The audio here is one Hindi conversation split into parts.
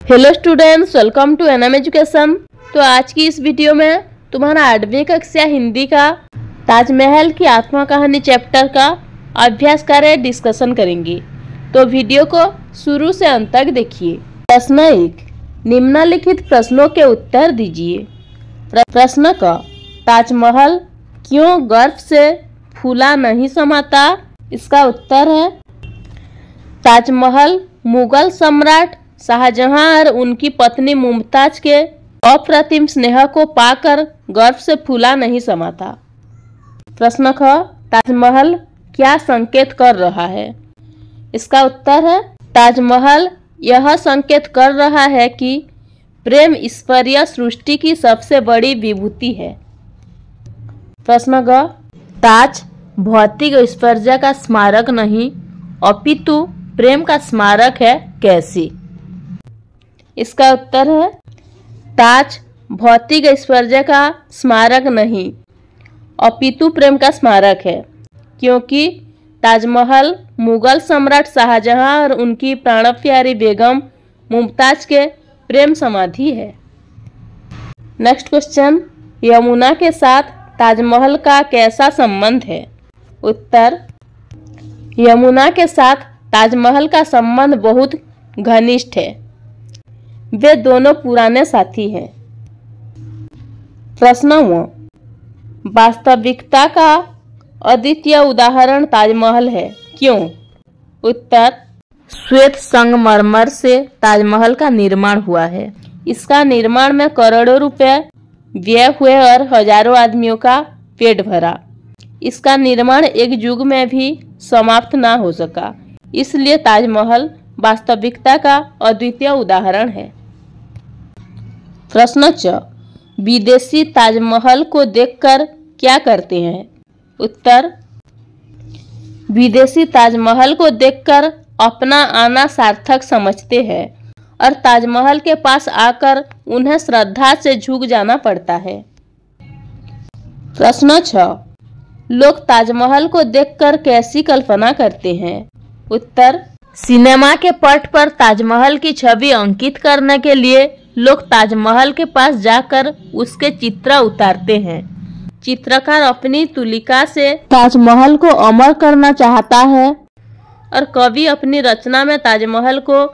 Hello students, welcome to NM education. तो आज की इस वीडियो में तुम्हारा 8वीं कक्षा हिंदी का ताजमहल की आत्मा कहानी चैप्टर का अभ्यास कार्य डिस्कशन करेंगे। तो वीडियो को शुरू से अंत तक देखिए। प्रश्न 1, निम्नलिखित प्रश्नों के उत्तर दीजिए। प्रश्न क, ताजमहल क्यों गर्व से फूला नहीं समाता? इसका उत्तर है, ताजमहल मुगल सम्राट शाहजहां और उनकी पत्नी मुमताज के अप्रतिम स्नेह को पाकर गर्व से फूला नहीं समाता। प्रश्न ख, ताजमहल क्या संकेत कर रहा है? इसका उत्तर है, ताजमहल यह संकेत कर रहा है कि प्रेम ईश्वरीय सृष्टि की सबसे बड़ी विभूति है। प्रश्न ग, ताज भौतिक ऐश्वर्य का स्मारक नहीं अपितु प्रेम का स्मारक है, कैसे? इसका उत्तर है, ताज भौतिक ऐश्वर्य का स्मारक नहीं अपितु प्रेम का स्मारक है, क्योंकि ताजमहल मुगल सम्राट शाहजहां और उनकी प्राणप्यारी बेगम मुमताज के प्रेम समाधि है। नेक्स्ट क्वेश्चन, यमुना के साथ ताजमहल का कैसा संबंध है? उत्तर, यमुना के साथ ताजमहल का संबंध बहुत घनिष्ठ है। वे दोनों पुराने साथी हैं। प्रश्न 1, वास्तविकता का अद्वितीय उदाहरण ताजमहल है, क्यों? उत्तर, श्वेत संगमरमर से ताजमहल का निर्माण हुआ है। इसका निर्माण में करोड़ों रुपए व्यय हुए और हजारों आदमियों का पेट भरा। इसका निर्माण एक युग में भी समाप्त ना हो सका, इसलिए ताजमहल वास्तविकता का अद्वितीय उदाहरण है। प्रश्न 4, विदेशी ताजमहल को देखकर क्या करते हैं? उत्तर, विदेशी ताजमहल को देखकर अपना आना सार्थक समझते हैं और ताजमहल के पास आकर उन्हें श्रद्धा से झुक जाना पड़ता है। प्रश्न 6, लोग ताजमहल को देखकर कैसी कल्पना करते हैं? उत्तर, सिनेमा के पट पर ताजमहल की छवि अंकित करने के लिए लोग ताजमहल के पास जाकर उसके चित्र उतारते हैं। चित्रकार अपनी तुलिका से ताजमहल को अमर करना चाहता है और कवि अपनी रचना में ताजमहल को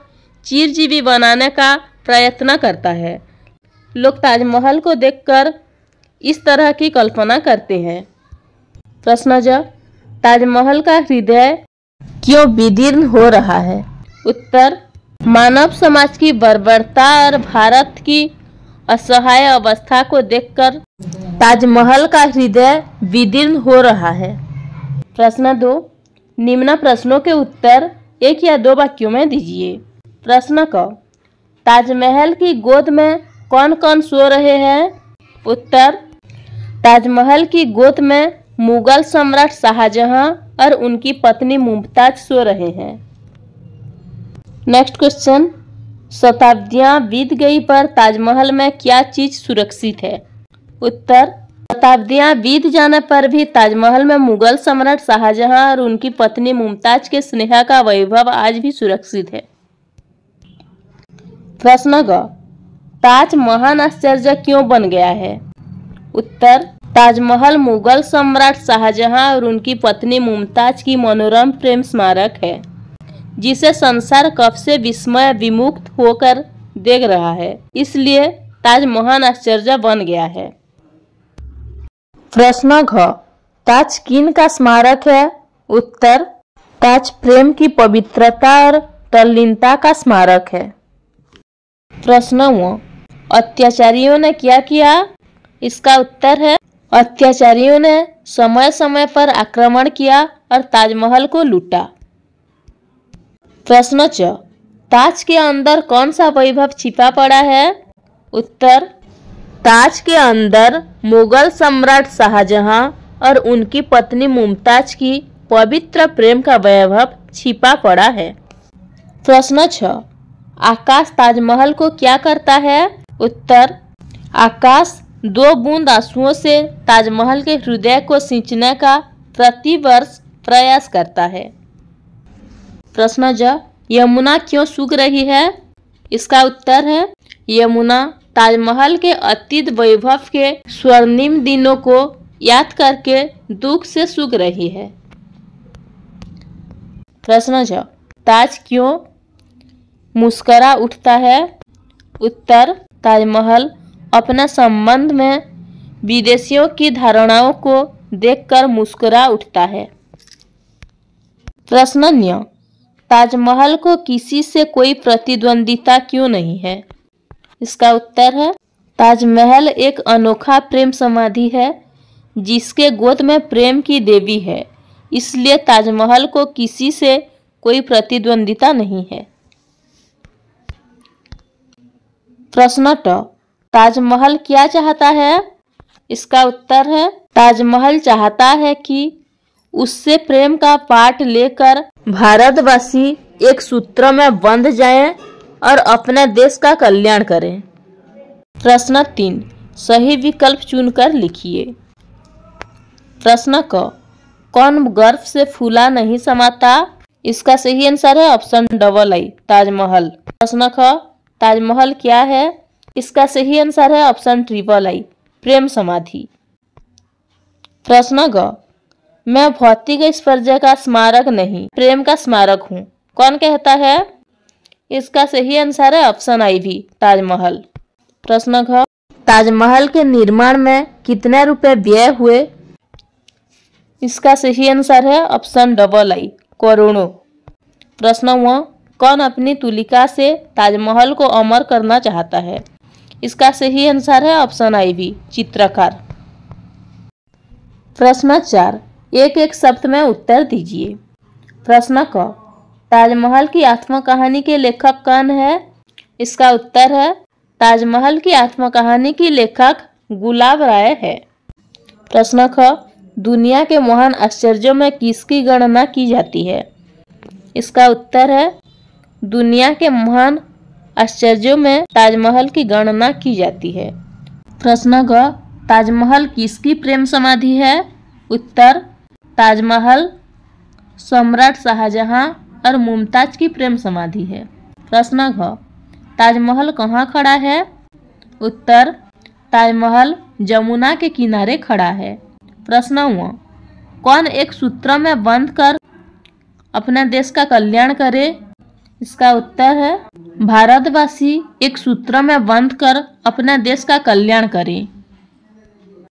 चिरजीवी बनाने का प्रयत्न करता है। लोग ताजमहल को देखकर इस तरह की कल्पना करते हैं। प्रश्न ज, ताजमहल का हृदय क्यों विदीर्ण हो रहा है? उत्तर, मानव समाज की बर्बरता और भारत की असहाय अवस्था को देखकर ताजमहल का हृदय विदीर्ण हो रहा है। प्रश्न 2, निम्न प्रश्नों के उत्तर 1 या 2 वाक्यों में दीजिए। प्रश्न क, ताजमहल की गोद में कौन कौन सो रहे हैं? उत्तर, ताजमहल की गोद में मुगल सम्राट शाहजहां और उनकी पत्नी मुमताज सो रहे हैं। नेक्स्ट क्वेश्चन, शताब्दियां बीत गई पर ताजमहल में क्या चीज सुरक्षित है? उत्तर, शताब्दियां बीत जाने पर भी ताजमहल में मुगल सम्राट शाहजहां और उनकी पत्नी मुमताज के स्नेह का वैभव आज भी सुरक्षित है। प्रश्न ग, ताज महान आश्चर्य क्यों बन गया है? उत्तर, ताजमहल मुगल सम्राट शाहजहां और उनकी पत्नी मुमताज की मनोरम प्रेम स्मारक है, जिसे संसार कब से विस्मय विमुक्त होकर देख रहा है, इसलिए ताज महान आश्चर्य बन गया है। प्रश्न घ, ताज किन का स्मारक है? उत्तर, ताज प्रेम की पवित्रता और तल्लीनता का स्मारक है। प्रश्न व, अत्याचारियों ने क्या किया? इसका उत्तर है, अत्याचारियों ने समय समय पर आक्रमण किया और ताजमहल को लूटा। प्रश्न च, ताज के अंदर कौन सा वैभव छिपा पड़ा है? उत्तर, ताज के अंदर मुगल सम्राट शाहजहां और उनकी पत्नी मुमताज की पवित्र प्रेम का वैभव छिपा पड़ा है। प्रश्न 6, आकाश ताजमहल को क्या करता है? उत्तर, आकाश 2 बूंद आंसुओं से ताजमहल के हृदय को सींचने का प्रतिवर्ष प्रयास करता है। प्रश्न ज, यमुना क्यों सूख रही है? इसका उत्तर है यमुना। ताजमहल के अतीत वैभव के स्वर्णिम दिनों को याद करके दुख से सूख रही है। प्रश्न 6, ताज क्यों मुस्करा उठता है? उत्तर, ताजमहल अपना संबंध में विदेशियों की धारणाओं को देखकर मुस्कुरा उठता है। प्रश्न 9, ताजमहल को किसी से कोई प्रतिद्वंदिता क्यों नहीं है? इसका उत्तर है ताजमहल एक अनोखा प्रेम समाधि है जिसके गोद में प्रेम की देवी है, इसलिए ताजमहल को किसी से कोई प्रतिद्वंदिता नहीं है। प्रश्न 8, ताजमहल क्या चाहता है? इसका उत्तर है ताजमहल चाहता है कि उससे प्रेम का पाठ लेकर भारतवासी एक सूत्र में बंध जाएं और अपने देश का कल्याण करें। प्रश्न 3, सही विकल्प चुनकर लिखिए। प्रश्न क, कौन गर्व से फूला नहीं समाता? इसका सही आंसर है ऑप्शन डबल आई, ताजमहल। प्रश्न ख, ताजमहल क्या है? इसका सही आंसर है ऑप्शन ट्रिपल आई, प्रेम समाधि। प्रश्न ग, मैं भौतिक स्पर्श का स्मारक नहीं, प्रेम का स्मारक हूँ, कौन कहता है? इसका सही आंसर है ऑप्शन आई भी, ताजमहल। प्रश्न घ, ताजमहल के निर्माण में कितने रुपए व्यय हुए? इसका सही आंसर है ऑप्शन डबल आई, करोड़ों। प्रश्न व, कौन अपनी तुलिका से ताजमहल को अमर करना चाहता है? इसका सही आंसर है ऑप्शन आई भी, चित्रकार। प्रश्न 4, एक एक शब्द में उत्तर दीजिए। प्रश्न क, ताजमहल की आत्मकहानी के लेखक कौन है? इसका उत्तर है ताजमहल की आत्मकहानी की लेखक गुलाब राय है। प्रश्न ख, दुनिया के महान आश्चर्यों में किसकी गणना की जाती है? इसका उत्तर है दुनिया के महान आश्चर्यों में ताजमहल की गणना की जाती है। प्रश्न घ, ताजमहल किसकी प्रेम समाधि है? उत्तर, ताजमहल सम्राट शाहजहां और मुमताज की प्रेम समाधि है। प्रश्न घ, ताजमहल कहाँ खड़ा है? उत्तर, ताजमहल जमुना के किनारे खड़ा है। प्रश्न व, कौन एक सूत्र में बंध कर अपने देश का कल्याण करे? इसका उत्तर है भारतवासी एक सूत्र में बंध कर अपने देश का कल्याण करें।